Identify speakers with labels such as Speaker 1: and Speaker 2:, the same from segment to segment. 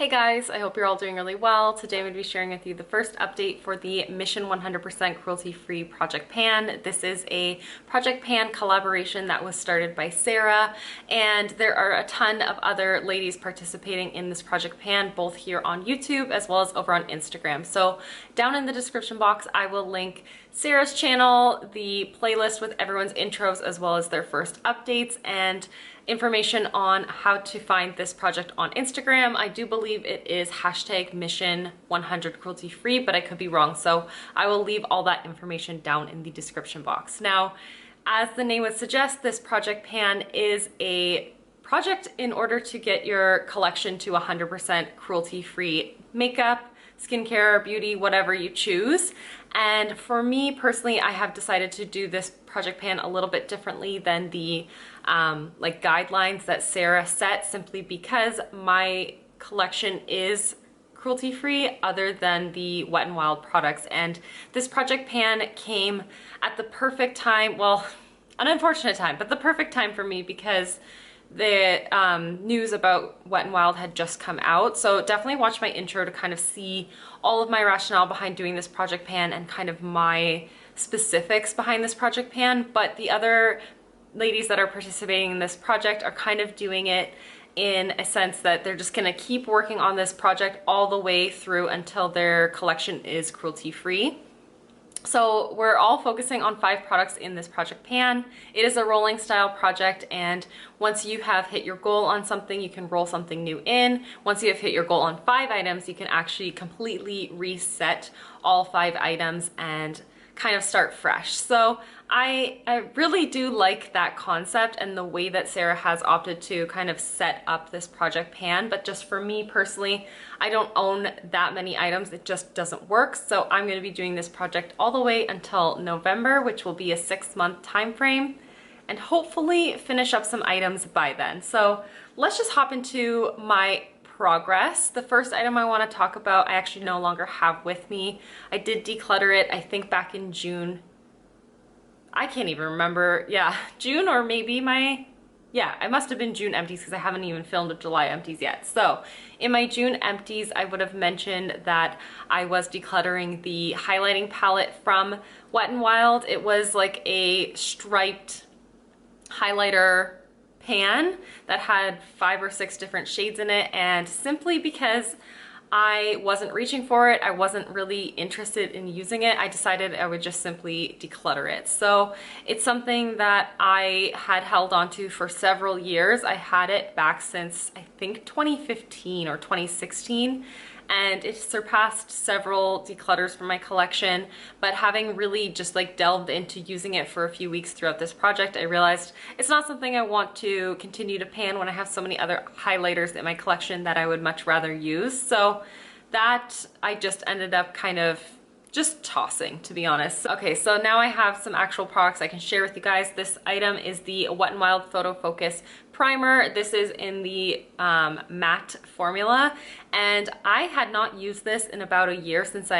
Speaker 1: Hey guys, I hope you're all doing really well. Today I'm going to be sharing with you the first update for the Mission 100% Cruelty-Free Project Pan. This is a Project Pan collaboration that was started by Sarah, and there are a ton of other ladies participating in this Project Pan, both here on YouTube as well as over on Instagram. So down in the description box, I will link Sarah's channel, the playlist with everyone's intros as well as their first updates, and information on how to find this project on Instagram. I do believe it is hashtag Mission 100 Cruelty Free, but I could be wrong. So I will leave all that information down in the description box. Now, as the name would suggest, this Project Pan is a project in order to get your collection to 100% cruelty-free makeup, skincare, beauty, whatever you choose. And for me personally, I have decided to do this Project Pan a little bit differently than the guidelines that Sarah set, simply because my collection is cruelty-free other than the Wet n Wild products. And this Project Pan came at the perfect time, well, an unfortunate time, but the perfect time for me because the news about Wet n Wild had just come out. So definitely watch my intro to kind of see all of my rationale behind doing this Project Pan and kind of my specifics behind this Project Pan. But the other ladies that are participating in this project are kind of doing it in a sense that they're just going to keep working on this project all the way through until their collection is cruelty-free. So we're all focusing on 5 products in this Project Pan. It is a rolling style project, and once you have hit your goal on something, you can roll something new in. Once you have hit your goal on 5 items, you can actually completely reset all 5 items and kind of start fresh. So I really do like that concept and the way that Sarah has opted to kind of set up this Project Pan, but just for me personally, I don't own that many items. It just doesn't work. So I'm going to be doing this project all the way until November, which will be a 6-month time frame, and hopefully finish up some items by then. So let's just hop into my progress. The first item I want to talk about, I actually no longer have with me. I did declutter it, I think back in June. I can't even remember. Yeah, June, or maybe it must have been June empties because I haven't even filmed a July empties yet. So in my June empties, I would have mentioned that I was decluttering the highlighting palette from Wet n Wild. It was like a striped highlighter pan that had 5 or 6 different shades in it, and simply because I wasn't reaching for it, I wasn't really interested in using it, I decided I would just simply declutter it. So it's something that I had held on to for several years. I had it back since I think 2015 or 2016, and it surpassed several declutters from my collection. But having really just like delved into using it for a few weeks throughout this project, I realized it's not something I want to continue to pan when I have so many other highlighters in my collection that I would much rather use. So that I just ended up kind of just tossing, to be honest. Okay, so now I have some actual products I can share with you guys. This item is the Wet n Wild Photofocus primer. This is in the matte formula, and I had not used this in about a year since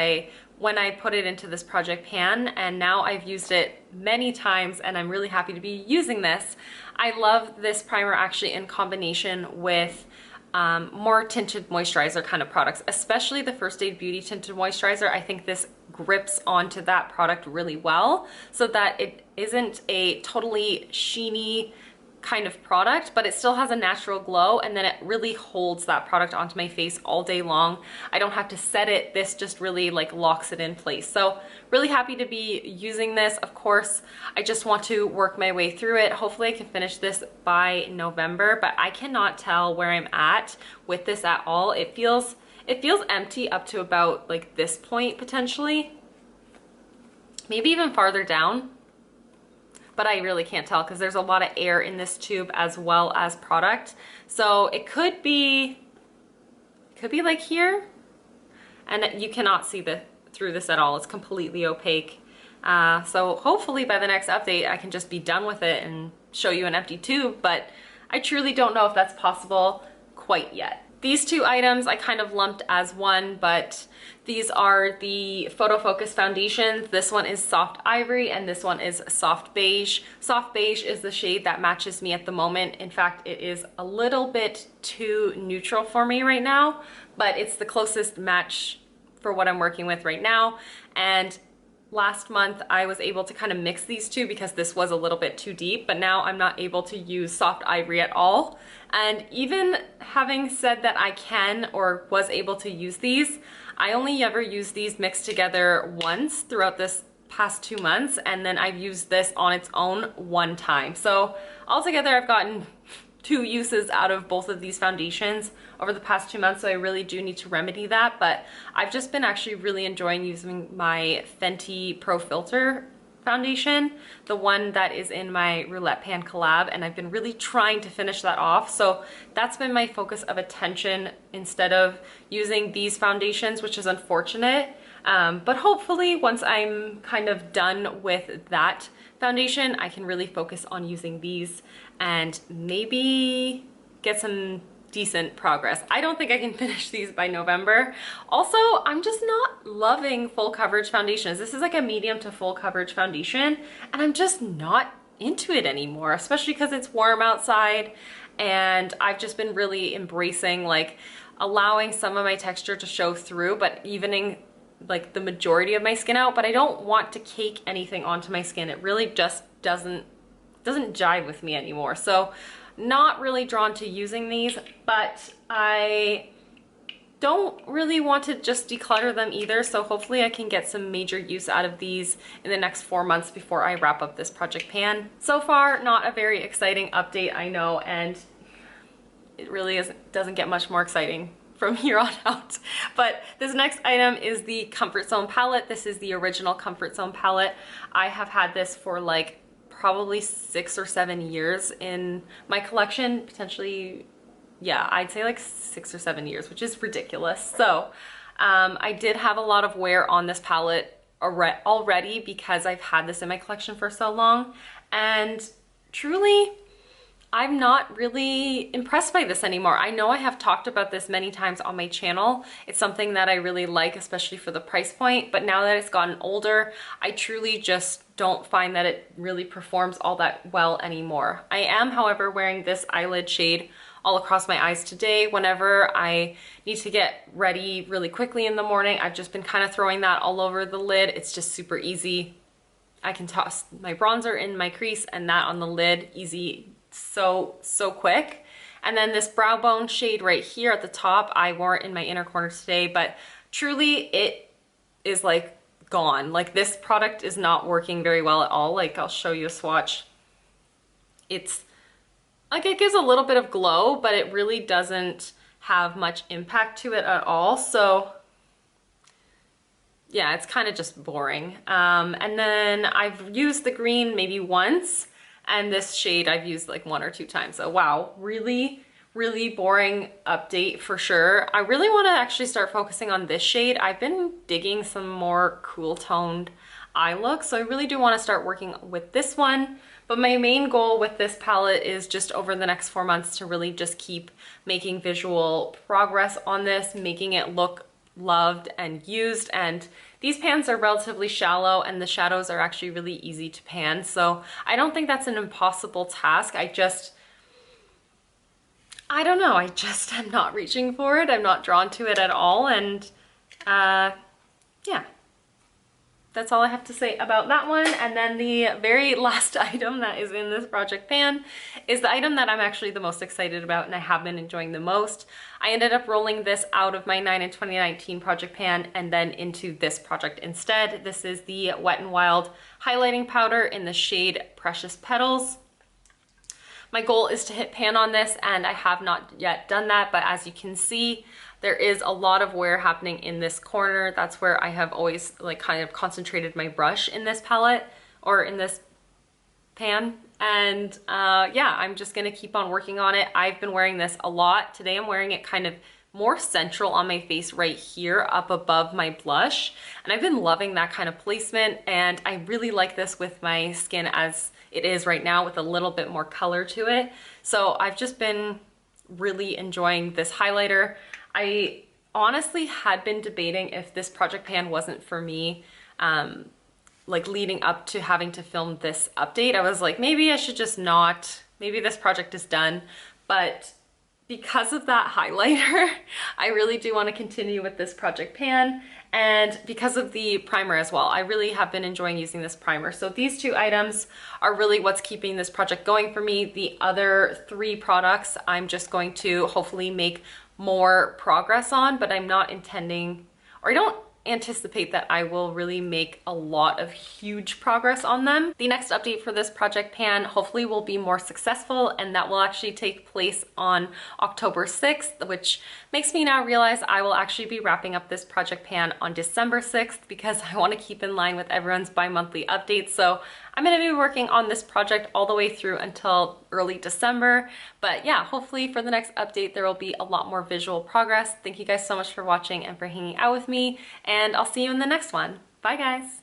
Speaker 1: when I put it into this Project Pan, and now I've used it many times and I'm really happy to be using this. I love this primer actually in combination with more tinted moisturizer kind of products, especially the First Aid Beauty tinted moisturizer. I think this grips onto that product really well so that it isn't a totally sheeny kind of product, but it still has a natural glow, and then it really holds that product onto my face all day long. I don't have to set it. This just really like locks it in place. So really happy to be using this. Of course, I just want to work my way through it. Hopefully I can finish this by November, but I cannot tell where I'm at with this at all. It feels empty up to about like this point potentially, maybe even farther down. But I really can't tell because there's a lot of air in this tube as well as product. So it could be like here, and you cannot see through this at all. It's completely opaque. So hopefully by the next update I can just be done with it and show you an empty tube, but I truly don't know if that's possible quite yet. these two items I kind of lumped as one, but these are the Photofocus foundations. This one is Soft Ivory and this one is Soft Beige. Soft Beige is the shade that matches me at the moment. In fact, it is a little bit too neutral for me right now, but it's the closest match for what I'm working with right now. And last month I was able to kind of mix these two because this was a little bit too deep, but now I'm not able to use Soft Ivory at all. And even having said that I can or was able to use these, I only ever used these mixed together once throughout this past 2 months, and then I've used this on its own one time. So altogether I've gotten 2 uses out of both of these foundations over the past 2 months, so I really do need to remedy that. But I've just been actually really enjoying using my Fenty Pro Filter foundation, the one that is in my Roulette Pan collab, and I've been really trying to finish that off. So that's been my focus of attention instead of using these foundations, which is unfortunate. But hopefully once I'm kind of done with that foundation, I can really focus on using these and maybe get some decent progress. I don't think I can finish these by November. Also, I'm just not loving full coverage foundations. This is like a medium to full coverage foundation, and I'm just not into it anymore, especially because it's warm outside, and I've just been really embracing like allowing some of my texture to show through, but evening like the majority of my skin out. But I don't want to cake anything onto my skin. It really just doesn't jive with me anymore. So not really drawn to using these, but I don't really want to just declutter them either. So hopefully I can get some major use out of these in the next 4 months before I wrap up this project pan. So far, not a very exciting update, I know, and it really doesn't get much more exciting from here on out. But this next item is the Comfort Zone palette. This is the original Comfort Zone palette. I have had this for like probably 6 or 7 years in my collection, potentially, yeah, I'd say like 6 or 7 years, which is ridiculous. So I did have a lot of wear on this palette already because I've had this in my collection for so long, and truly I'm not really impressed by this anymore. I know I have talked about this many times on my channel. It's something that I really like, especially for the price point, but now that it's gotten older, I truly just don't find that it really performs all that well anymore. I am, however, wearing this eyelid shade all across my eyes today. Whenever I need to get ready really quickly in the morning, I've just been kind of throwing that all over the lid. It's just super easy. I can toss my bronzer in my crease and that on the lid, easy, so quick. And then this brow bone shade right here at the top, I wore it in my inner corner today, but truly it is like gone. Like this product is not working very well at all. Like I'll show you a swatch. It's like it gives a little bit of glow, but it really doesn't have much impact to it at all. So yeah, it's kind of just boring. And then I've used the green maybe once, and this shade I've used like 1 or 2 times. So wow, really boring update for sure. I really want to actually start focusing on this shade. I've been digging some more cool toned eye looks, so I really do want to start working with this one. But my main goal with this palette is just over the next 4 months to really just keep making visual progress on this, making it look loved and used. And these pans are relatively shallow and the shadows are actually really easy to pan. So I don't think that's an impossible task. I don't know, I just am not reaching for it. I'm not drawn to it at all. And yeah, that's all I have to say about that one. And then the very last item that is in this project pan is the item that I'm actually the most excited about and I have been enjoying the most. I ended up rolling this out of my 9 in 2019 project pan and then into this project instead. This is the Wet n Wild highlighting powder in the shade Precious Petals. My goal is to hit pan on this, and I have not yet done that, but as you can see, there is a lot of wear happening in this corner. That's where I have always like kind of concentrated my brush in this palette or in this pan. And yeah, I'm just gonna keep on working on it. I've been wearing this a lot. Today I'm wearing it kind of more central on my face right here up above my blush. And I've been loving that kind of placement, and I really like this with my skin as it is right now with a little bit more color to it. So I've just been really enjoying this highlighter. I honestly had been debating if this project pan wasn't for me, like leading up to having to film this update. I was like, maybe I should just not, maybe this project is done. But because of that highlighter, I really do want to continue with this project pan, and because of the primer as well. I really have been enjoying using this primer. So these two items are really what's keeping this project going for me. The other three products I'm just going to hopefully make more progress on, but I'm not intending, or I don't anticipate that I will really make a lot of huge progress on them. The next update for this project pan hopefully will be more successful, and that will actually take place on October 6th, which makes me now realize I will actually be wrapping up this project pan on December 6th because I want to keep in line with everyone's bi-monthly updates. So I'm going to be working on this project all the way through until early December. But yeah, hopefully for the next update, there will be a lot more visual progress. Thank you guys so much for watching and for hanging out with me, and I'll see you in the next one. Bye guys.